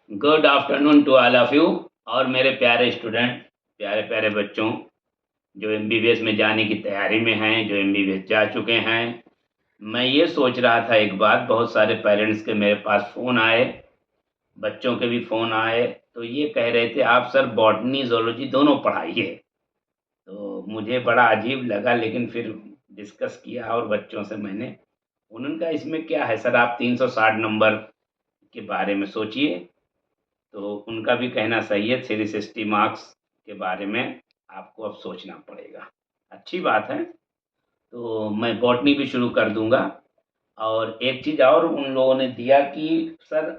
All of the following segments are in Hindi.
Good afternoon to all of you. और मेरे प्यारे स्टूडेंट, प्यारे प्यारे बच्चों जो एमबीबीएस में जाने की तैयारी में हैं, जो एमबीबीएस जा चुके हैं। मैं ये सोच रहा था, एक बात, बहुत सारे पेरेंट्स के मेरे पास फ़ोन आए, बच्चों के भी फ़ोन आए, तो ये कह रहे थे आप सर बॉटनी ज़ूलॉजी दोनों पढ़ाइए। तो मुझे बड़ा अजीब लगा, लेकिन फिर डिस्कस किया और बच्चों से मैंने, उनका इसमें क्या है सर, आप 360 नंबर के बारे में सोचिए। तो उनका भी कहना सही है, 360 मार्क्स के बारे में आपको अब सोचना पड़ेगा। अच्छी बात है। तो मैं बॉटनी भी शुरू कर दूंगा। और एक चीज़ और उन लोगों ने दिया कि सर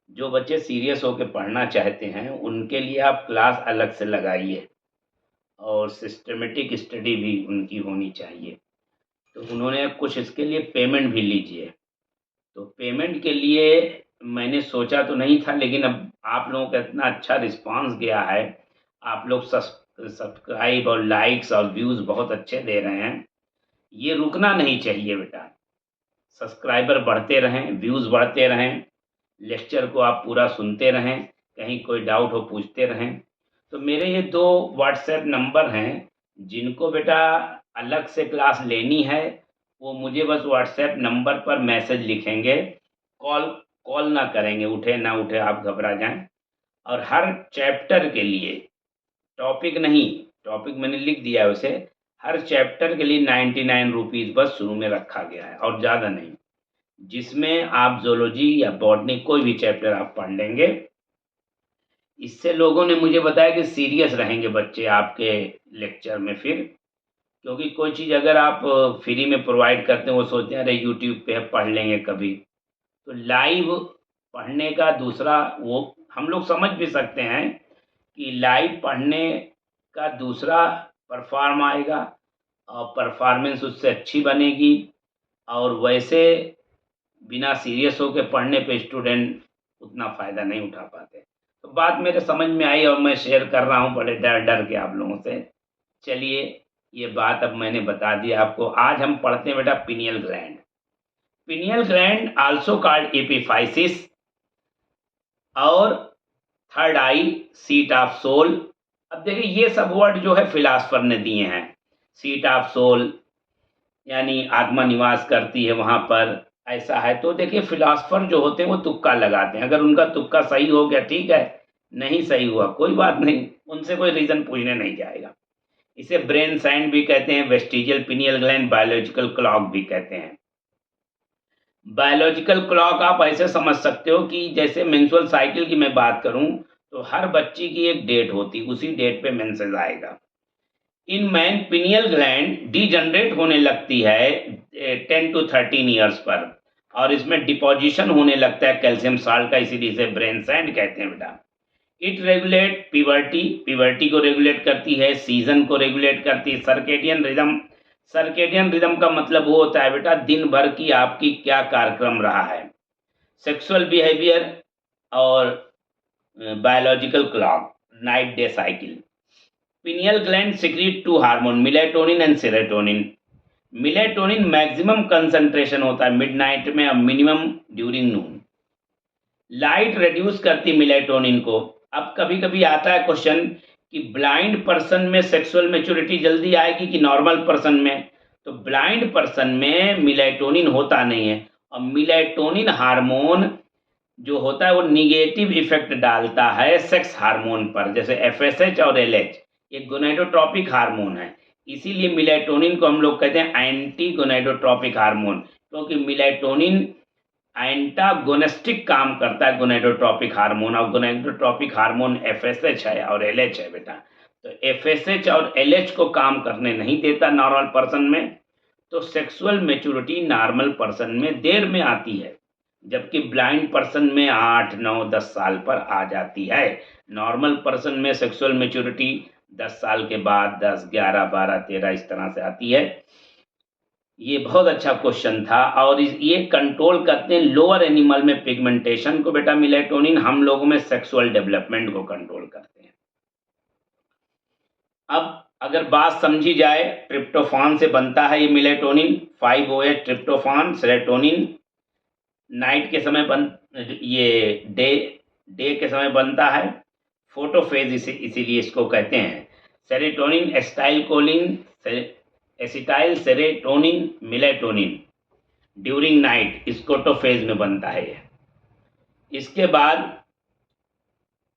जो बच्चे सीरियस होकर पढ़ना चाहते हैं उनके लिए आप क्लास अलग से लगाइए और सिस्टमेटिक स्टडी भी उनकी होनी चाहिए। तो उन्होंने कुछ इसके लिए पेमेंट भी लीजिए। तो पेमेंट के लिए मैंने सोचा तो नहीं था, लेकिन अब आप लोगों का इतना अच्छा रिस्पांस गया है, आप लोग सब्सक्राइब और लाइक्स और व्यूज़ बहुत अच्छे दे रहे हैं। ये रुकना नहीं चाहिए बेटा। सब्सक्राइबर बढ़ते रहें, व्यूज़ बढ़ते रहें, लेक्चर को आप पूरा सुनते रहें, कहीं कोई डाउट हो पूछते रहें। तो मेरे ये 2 व्हाट्सएप नंबर हैं, जिनको बेटा अलग से क्लास लेनी है, वो मुझे बस व्हाट्सएप नंबर पर मैसेज लिखेंगे। कॉल कॉल ना करेंगे, उठे ना उठे आप घबरा जाएँ। और हर चैप्टर के लिए टॉपिक नहीं, टॉपिक मैंने लिख दिया है उसे, हर चैप्टर के लिए 99 रुपीज़ बस शुरू में रखा गया है और ज़्यादा नहीं। जिसमें आप ज़ूलॉजी या बॉटनी कोई भी चैप्टर आप पढ़ लेंगे। इससे लोगों ने मुझे बताया कि सीरियस रहेंगे बच्चे आपके लेक्चर में फिर, क्योंकि कोई चीज़ अगर आप फ्री में प्रोवाइड करते हैं, वो सोचते हैं अरे यूट्यूब पे है पढ़ लेंगे कभी। तो लाइव पढ़ने का दूसरा, वो हम लोग समझ भी सकते हैं कि लाइव पढ़ने का दूसरा परफॉर्म आएगा और परफॉर्मेंस उससे अच्छी बनेगी। और वैसे बिना सीरियस होकर पढ़ने पे स्टूडेंट उतना फ़ायदा नहीं उठा पाते। तो बात मेरे समझ में आई और मैं शेयर कर रहा हूँ बड़े डर डर के आप लोगों से। चलिए, ये बात अब मैंने बता दी आपको। आज हम पढ़ते हैं बेटा pineal gland. Pineal gland also called epiphysis, और third eye, seat of soul. अब देखिए ये सब वर्ड जो है फिलासफर ने दिए हैं। सीट ऑफ सोल यानी आत्मा निवास करती है वहाँ पर, ऐसा है। तो देखिए फिलासफर जो होते हैं वो तुक्का लगाते हैं, अगर उनका तुक्का सही हो गया ठीक है, नहीं सही हुआ कोई बात नहीं, उनसे कोई रीज़न पूछने नहीं जाएगा। इसे ब्रेन सैंड भी कहते हैं, vestigial pineal gland, biological clock भी कहते हैं। बायोलॉजिकल क्लॉक आप ऐसे समझ सकते हो कि जैसे मेंस्ट्रुअल साइकिल की मैं बात करूं, तो हर बच्ची की एक डेट होती, उसी डेट पे मेंसेस आएगा। In man pineal gland degenerate होने लगती है 10 to 13 ईयर्स पर, और इसमें डिपोजिशन होने लगता है कैल्शियम साल्ट का, इसीलिए इसे ब्रेन सैंड कहते हैं बेटा। इट रेगुलेट पिवर्टी, पिवर्टी को रेगुलेट करती है, सीजन को रेगुलेट करती है, सर्केडियन रिदम। सर्केडियन रिदम का मतलब वो होता है बेटा दिन भर की आपकी क्या कार्यक्रम रहा है, सेक्सुअल बिहेवियर और biological clock, night day cycle. Pineal gland secrete 2 hormone, melatonin and serotonin. Melatonin maximum concentration होता है मिडनाइट में और मिनिमम ड्यूरिंग नून। लाइट रिड्यूस करती मिलेटोनिन को। अब कभी कभी आता है क्वेश्चन कि ब्लाइंड पर्सन में सेक्सुअल मैच्योरिटी जल्दी आएगी कि नॉर्मल पर्सन में। तो ब्लाइंड पर्सन में मिलेटोनिन होता नहीं है, और मिलेटोनिन हार्मोन जो होता है वो निगेटिव इफेक्ट डालता है सेक्स हार्मोन पर, जैसे एफएसएच और एलएच, ये गोनेडोट्रोपिक हार्मोन है। इसीलिए मिलेटोनिन को हम लोग कहते हैं एंटी गोनेडोट्रोपिक हार्मोन, क्योंकि मिलेटोनिन एंटागोनिस्टिक काम करता है गोनेडोट्रोपिक हार्मोन, और गोनेडोट्रोपिक हार्मोन एफएसएच है और एलएच है बेटा। तो एफएसएच और एलएच को काम करने नहीं देता नॉर्मल पर्सन में, तो सेक्सुअल मैच्योरिटी नॉर्मल पर्सन में देर में आती है, जबकि ब्लाइंड पर्सन में 8, 9, 10 साल पर आ जाती है। नॉर्मल पर्सन में सेक्सुअल मैच्योरिटी 10 साल के बाद 10, 11, 12, 13 इस तरह से आती है। ये बहुत अच्छा क्वेश्चन था। और ये कंट्रोल करते हैं लोअर एनिमल में पिगमेंटेशन को बेटा मिलेटोनिन, हम लोगों में सेक्सुअल डेवलपमेंट को कंट्रोल करते हैं। अब अगर बात समझी जाए, ट्रिप्टोफान से बनता है ये melatonin, 5OH tryptophan, serotonin night के समय ये डे डे के समय बनता है। फोटोफेज इसीलिए इसको कहते हैं। Serotonin, acetylcholine, acetyl serotonin, melatonin during night scotophase में बनता है ये। इसके बाद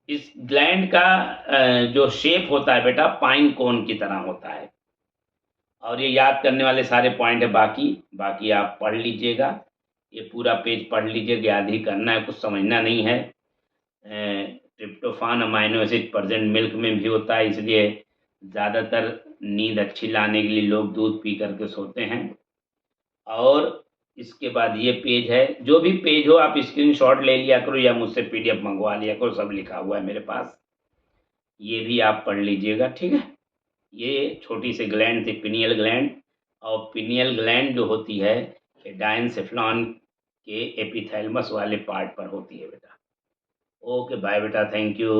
इस ग्लैंड का जो शेप होता है बेटा पाइन कोन की तरह होता है। और ये याद करने वाले सारे पॉइंट है, बाकी आप पढ़ लीजिएगा, ये पूरा पेज पढ़ लीजिएगा, याद ही करना है, कुछ समझना नहीं है। Tryptophan amino acid present milk में भी होता है, इसलिए ज़्यादातर नींद अच्छी लाने के लिए लोग दूध पी करके सोते हैं। और इसके बाद ये पेज है, जो भी पेज हो आप स्क्रीनशॉट ले लिया करो या मुझसे पीडीएफ मंगवा लिया करो, सब लिखा हुआ है मेरे पास, ये भी आप पढ़ लीजिएगा, ठीक है। ये छोटी सी ग्लैंड थी पिनियल ग्लैंड, और पिनियल ग्लैंड जो होती है डायनसेफ्लॉन के एपिथैलेमस वाले पार्ट पर होती है बेटा। ओके बाय बेटा, थैंक यू।